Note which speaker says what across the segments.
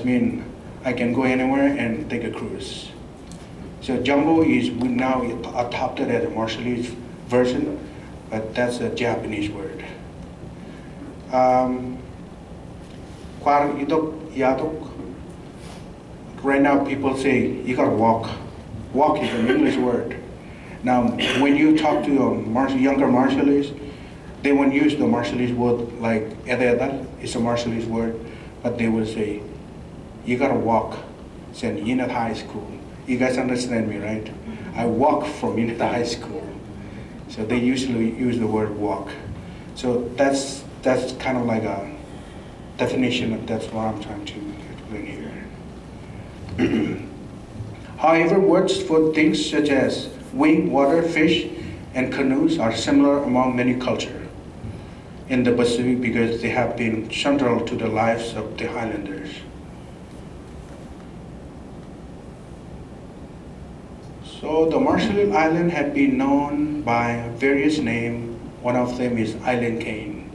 Speaker 1: mean I can go anywhere and take a cruise. So jumbo is we now adopted as a Marshallese version, but that's a Japanese word. Kwar idok yadok. Right now people say you gotta walk. Walk is an English word. Now when you talk to younger Marshallese, they won't use the Marshallese word like ededal, it's a Marshallese word, but they will say, you gotta walk. It's in Unit High School. You guys understand me, right? I walk from Unit High School. So they usually use the word walk. So that's kind of like a definition of that's what I'm trying to explain here. However, words for things such as wind, water, fish, and canoes are similar among many cultures in the Pacific because they have been central to the lives of the Highlanders. So the Marshall Island had been known by various names. One of them is Island Cane.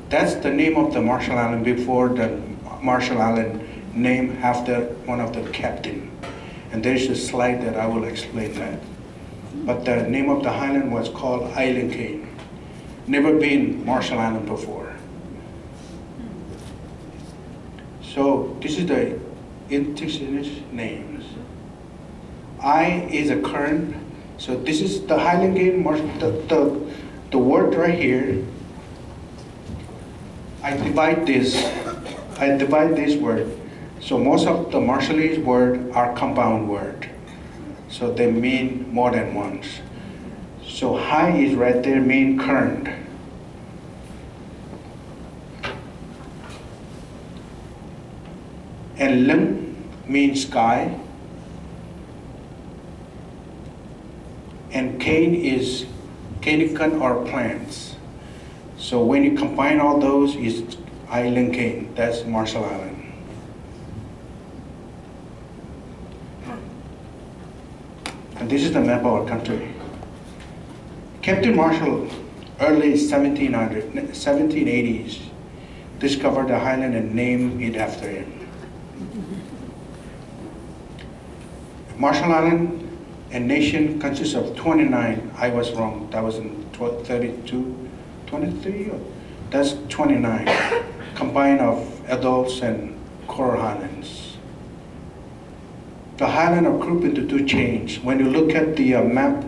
Speaker 1: That's the name of the Marshall Island before the Marshall Island named after one of the captain. And there's a slide that I will explain that. But the name of the island was called Island Cane. Never been Marshall Island before. So this is the indigenous names. I is a current. So this is the Highland Cane, the word right here. I divide this word. So most of the Marshallese words are compound word. So they mean more than once. So high is right there, mean current. And lim means sky. And cane is canican or plants. So when you combine all those, it's Island Cane. That's Marshall Island. And this is the map of our country. Captain Marshall, early 1780s, discovered the island and named it after him. Marshall Island and nation consists of 29. I was wrong. That was in 32, 23. That's 29, combined of adults and coral islands. The islands are grouped into two chains. When you look at the map,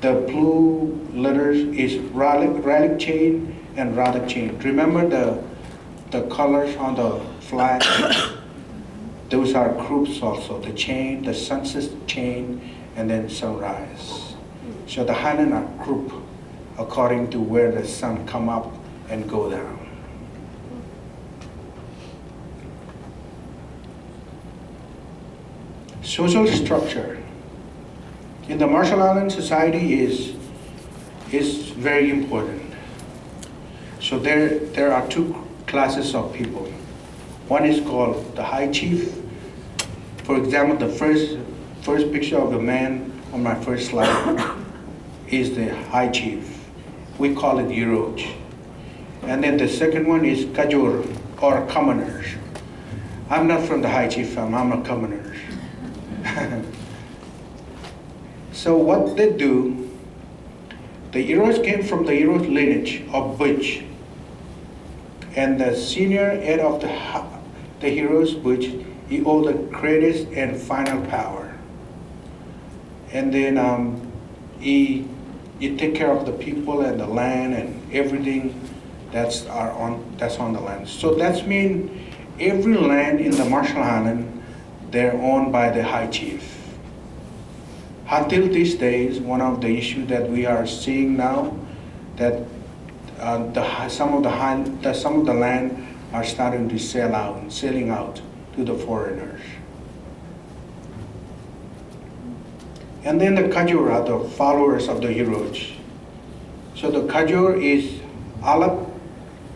Speaker 1: the blue letters is Raleigh chain and Raleigh chain. Remember the colors on the flag? Those are groups also. The chain, the sunset chain, and then sunrise. So the islands are grouped according to where the sun come up and go down. Social structure in the Marshall Islands society is very important. So there are two classes of people. One is called the high chief. For example, the first picture of the man on my first slide is the high chief. We call it Yeroj. And then the second one is Kajur or commoners. I'm not from the high chief family, I'm a commoner. So what they do, the heroes came from the heroes lineage of Butch. And the senior head of the heroes Butch, he owed the greatest and final power. And then he take care of the people and the land and everything that's on the land. So that's mean every land in the Marshall Island, they're owned by the high chief. Until these days, one of the issues that we are seeing now, that some of the land are starting to selling out to the foreigners. And then the Kajur are the followers of the heroes. So the Kajur is Alap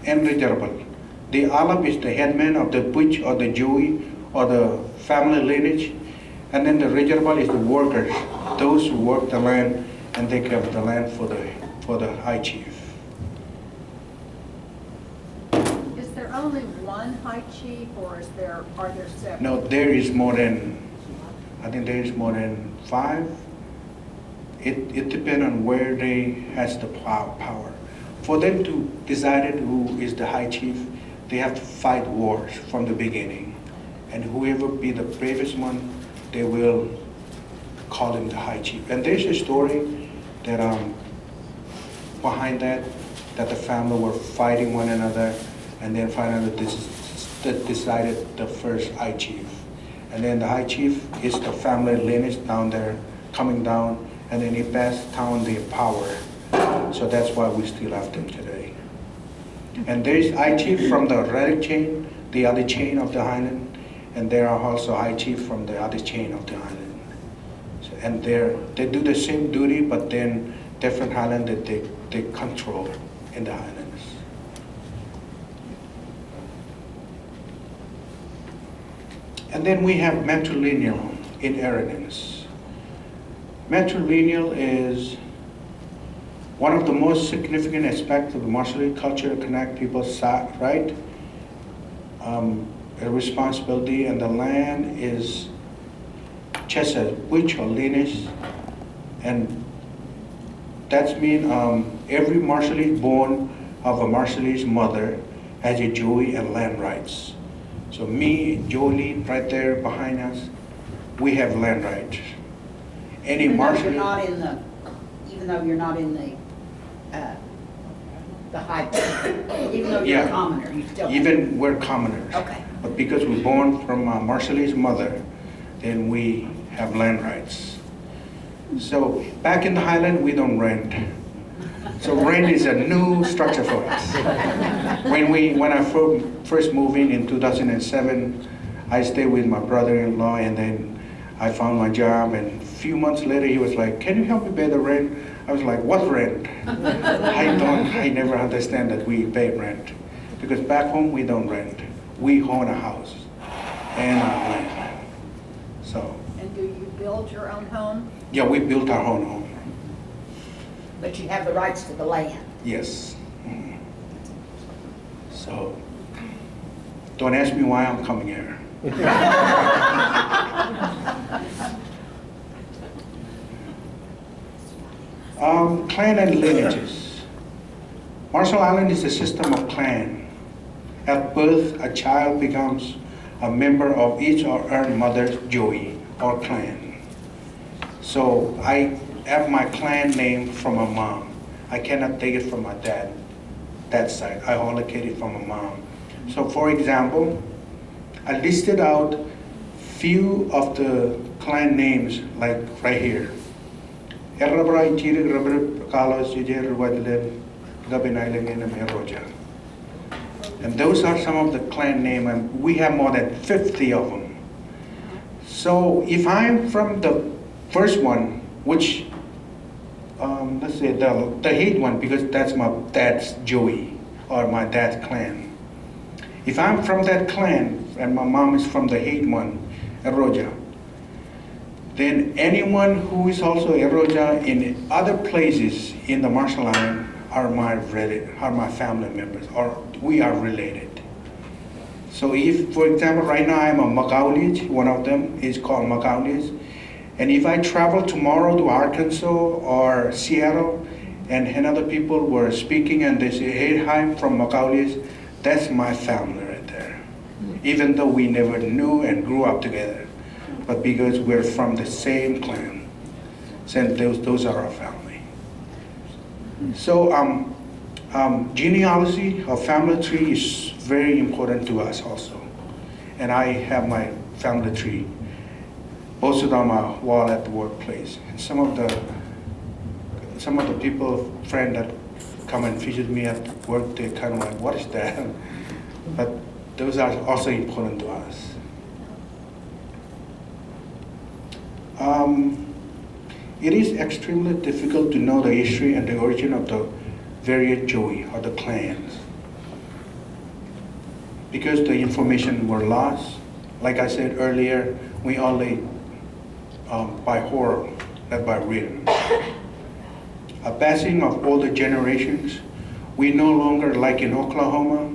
Speaker 1: and Regerbal. The Alap is the headman of the Butch or the Jewy or the family lineage. And then the Regerbal is the workers, those who work the land and take care of the land for the high chief.
Speaker 2: Is there only one one high chief, or are there several?
Speaker 1: No, there is more than, I think there is more than 5. It depends on where they has the power. For them to decide who is the high chief, they have to fight wars from the beginning. And whoever be the bravest one, they will call him the high chief. And there's a story that behind that the family were fighting one another, and then finally decided the first high chief. And then the high chief is the family lineage down there coming down, and then he passed down the power. So that's why we still have them today. And there is high chief from the Reddick chain, the other chain of the island, and there are also high chief from the other chain of the island. So, and they do the same duty, but then different island that they control in the islands. And then we have matrilineal inheritance. Matrilineal is one of the most significant aspects of the Marshallese culture to connect people's right, a responsibility, and the land is just a which or lineage, and that's mean every Marshallese born of a Marshallese mother has a Joey and land rights. So me, Jolie, right there behind us, we have land rights. Any
Speaker 3: Even though
Speaker 1: Marshallese,
Speaker 3: you're not in the high, even though you're a commoner, you still.
Speaker 1: even we're commoners.
Speaker 3: Okay.
Speaker 1: But because we're born from a Marshallese mother, then we have land rights. So back in the Highland, we don't rent. So rent is a new structure for us. When I first moved in 2007, I stayed with my brother-in-law, and then I found my job, and a few months later he was like, "Can you help me pay the rent?" I was like, "What rent?" I never understand that we pay rent. Because back home we don't rent. We own a house and our land. So,
Speaker 2: And do you build your own home?
Speaker 1: yeah, we built our own home.
Speaker 3: But you have the rights to the land.
Speaker 1: Yes. So, don't ask me why I'm coming here. Clan and lineages. Marshall Island is a system of clan. At birth, a child becomes a member of each or her mother's Joey or clan. So I have my clan name from my mom. I cannot take it from my dad's side. I allocate it from my mom. So for example, I listed out few of the clan names like right here. And those are some of the clan names, and we have more than 50 of them. So if I'm from the first one, which, let's say the Hate one, because that's my dad's Joey, or my dad's clan. If I'm from that clan, and my mom is from the Hate one, Eroja, then anyone who is also Eroja in other places in the Marshall Island are my family members, or we are related. So if, for example, right now I'm a Macaulay, one of them is called Macaulay, and if I travel tomorrow to Arkansas or Seattle, and another people were speaking and they say, "Hey, I'm from Macaulay," that's my family right there. Even though we never knew and grew up together. But because we're from the same clan, so those are our family. So genealogy, a family tree is very important to us also. And I have my family tree posted on my wall at the workplace. And some of the people, friends that come and visit me at work, they kind of like, "What is that?" But those are also important to us. It is extremely difficult to know the history and the origin of the various Joey or the clans, because the information were lost. Like I said earlier, we only by oral, not by written. A passing of older generations, we no longer, like in Oklahoma,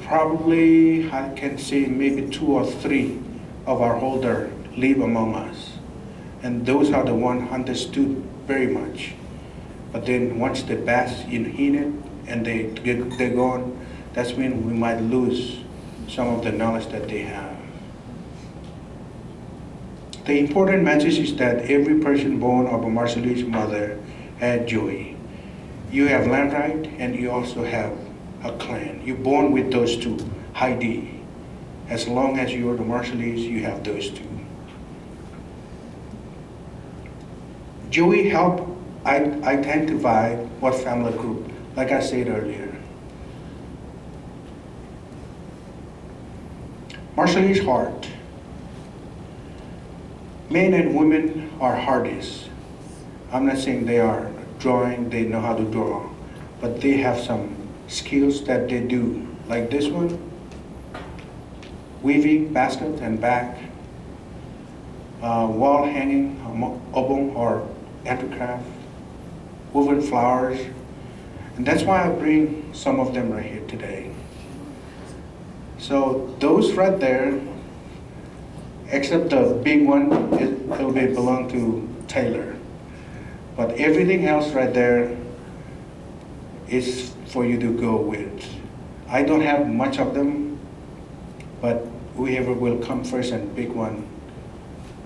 Speaker 1: probably, I can say maybe 2 or 3 of our older live among us. And those are the one understood very much. But then once they pass in it and they're gone, that's when we might lose some of the knowledge that they have. The important message is that every person born of a Marshallese mother had joy. You have land right, and you also have a clan. You're born with those two, Heidi. As long as you are the Marshallese, you have those two. Joey helped identify what family group, like I said earlier. Marshallese heart. Men and women are artists. I'm not saying they are drawing, they know how to draw, but they have some skills that they do, like this one, weaving basket and bag, wall hanging, obong or handicraft, woven flowers, and that's why I bring some of them right here today. So those right there, except the big one, it will belong to Taylor. But everything else right there is for you to go with. I don't have much of them, but whoever will come first and pick one,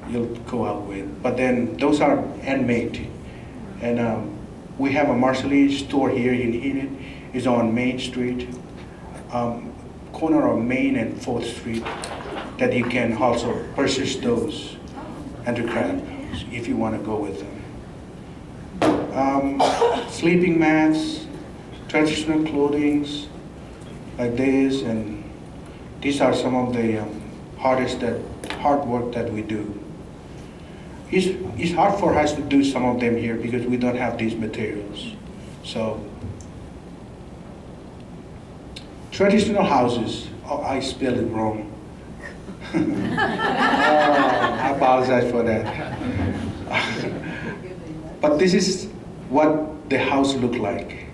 Speaker 1: you'll go out with. But then those are handmade. And we have a Marshallese store here in Enid. It's on Main Street, corner of Main and 4th Street, that you can also purchase those handicraft if you want to go with them. Sleeping mats, traditional clothing like this, and these are some of the hard work that we do. It's hard for us to do some of them here because we don't have these materials. So, traditional houses, oh, I spelled it wrong. I apologize for that. But this is what the house looked like.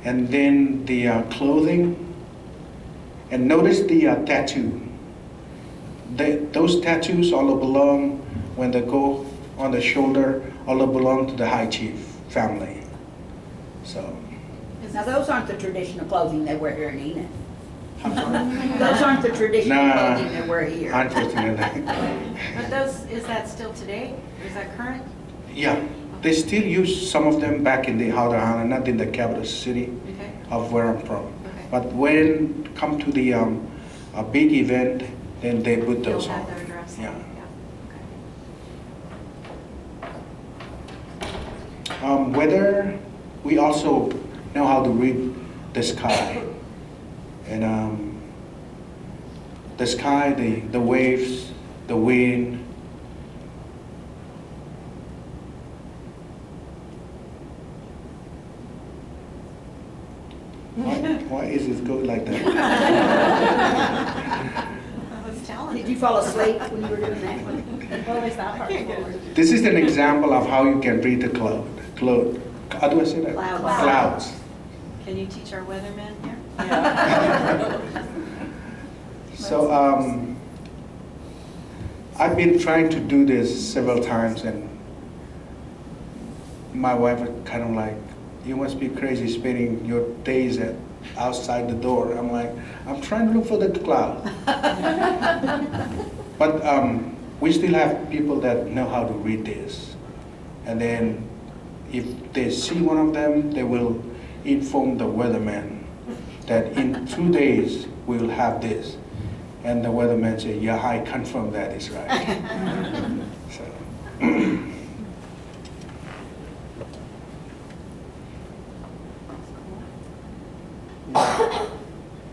Speaker 1: And then the clothing, and notice the tattoo. Those tattoos all belong, when they go on the shoulder, all belong to the high chief family. So.
Speaker 3: Now, those aren't the traditional clothing they wear here in Enid.
Speaker 1: I'm sorry?
Speaker 3: Those aren't the traditional
Speaker 1: Nah,
Speaker 3: clothing they wear here.
Speaker 1: unfortunately.
Speaker 4: But those, is that still today? Is that current?
Speaker 1: Yeah, they still use some of them back in the Haudahana, not in the capital city
Speaker 4: Okay.
Speaker 1: of where I'm from.
Speaker 4: Okay.
Speaker 1: But when come to the a big event, then they put those
Speaker 4: You'll
Speaker 1: on.
Speaker 4: have their dress on,
Speaker 1: Yeah.
Speaker 4: Okay.
Speaker 1: Weather, we also know how to read the sky. And the sky, the waves, the wind. Why is it going like that?
Speaker 4: I was telling
Speaker 3: Did you fall asleep when you were doing that?
Speaker 4: Well, is that part forward?
Speaker 1: This is an example of how you can read the cloud. How do I say that?
Speaker 3: Clouds.
Speaker 1: Clouds.
Speaker 4: Can you teach our weathermen here?
Speaker 1: So I've been trying to do this several times, and my wife is kind of like, you must be crazy spending your days outside the door. I'm like, I'm trying to look for the cloud. But we still have people that know how to read this. And then if they see one of them, they will inform the weatherman that in 2 days we will have this. And the weatherman say, yeah, I confirm that is right. So.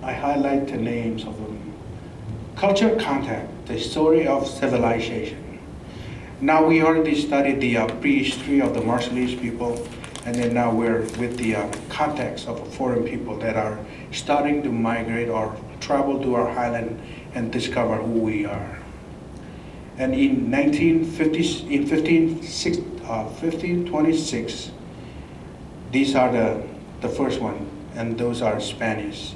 Speaker 1: I highlight the names of them. Culture contact, the story of civilization. Now we already studied the prehistory of the Marshallese people, and then now we're with the context of foreign people that are starting to migrate or travel to our highland and discover who we are. And in 1526, these are the first one, and those are Spanish.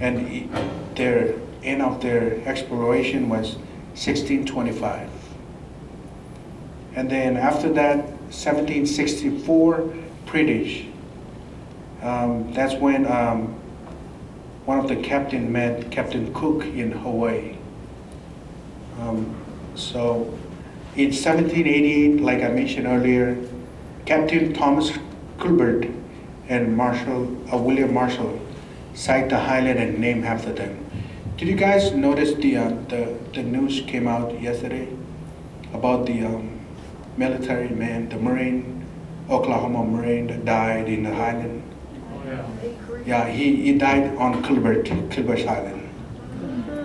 Speaker 1: and their end of their exploration was 1625. And then after that, 1764, British. That's when one of the captain met Captain Cook in Hawaii. So in 1788, like I mentioned earlier, Captain Thomas Culbert and William Marshall sight the island and name after them. Did you guys notice the news came out yesterday about the military man, the Marine, Oklahoma Marine that died in the island? Yeah, he died on Culbert's Island.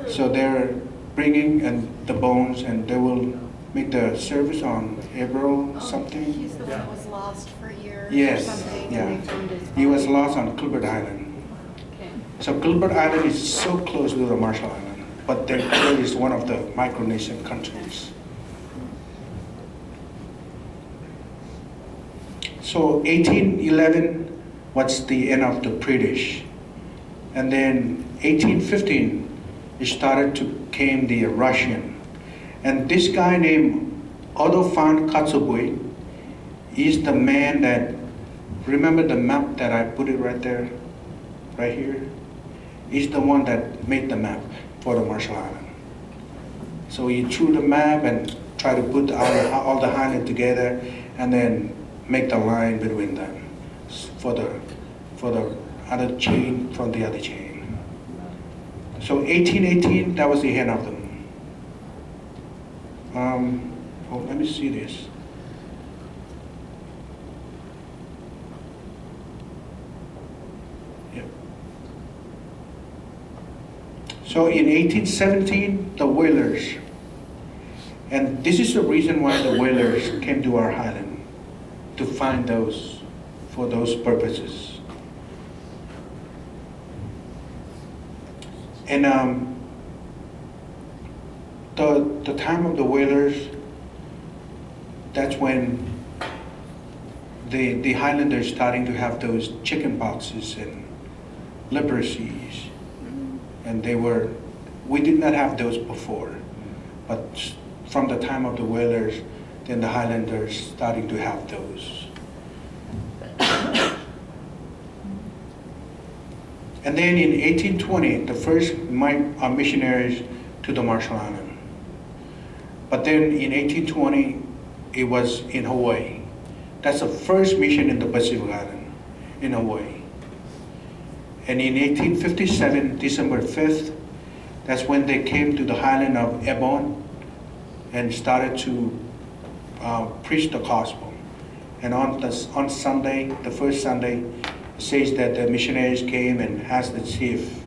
Speaker 1: So they're bringing the bones, and they will make the service on April something.
Speaker 4: He's the one that was lost for years or
Speaker 1: Yes,
Speaker 4: something.
Speaker 1: yeah.
Speaker 4: And they found his
Speaker 1: He was
Speaker 4: body.
Speaker 1: lost on Culbert Island.
Speaker 4: Okay.
Speaker 1: So Culbert Island is so close to the Marshall Island, but it is one of the Micronesian countries. So 1811 was the end of the British. And then 1815, it started to came the Russian. And this guy named Otto von Kotzebue is the man that, remember the map that I put it right there, right here? He's the one that made the map for the Marshall Island. So he drew the map and tried to put all the islands together and then make the line between them for the other chain from the other chain. So 1818, that was the end of them. Let me see this. Yep. So in 1817, the whalers, and this is the reason why the whalers came to our island, to find those, for those purposes. And the time of the whalers, that's when the Highlanders starting to have those chicken poxes and leprosies, and we did not have those before, but from the time of the whalers, then the Highlanders starting to have those. And then in 1820, the first missionaries to the Marshall Island. But then in 1820, it was in Hawaii. That's the first mission in the Pacific Island, in Hawaii. And in 1857, December 5th, that's when they came to the island of Ebon and started to preach the gospel. And on Sunday, the first Sunday, it says that the missionaries came and asked the chief